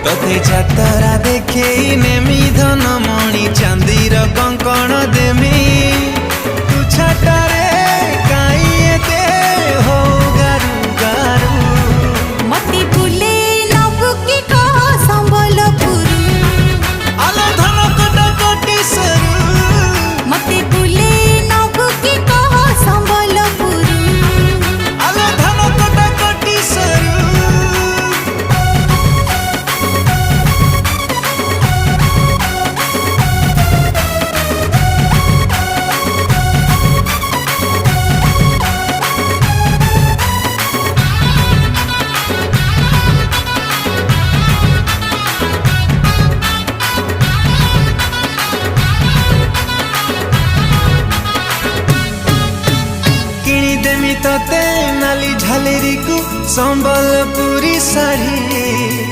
तोते जातरा देखे नेमी धन मणि चांदीर कंकण देमी तू छाटारे काई एते हो गारू गारू मती बुले नबु की कह संबलपुर आलो धन कटा कटी सरू मती बुले नबु की कह संबलपुर आलो धन कटा कटी सरू देमी तोते नाली झालेरी को संबलपुरी साड़ी।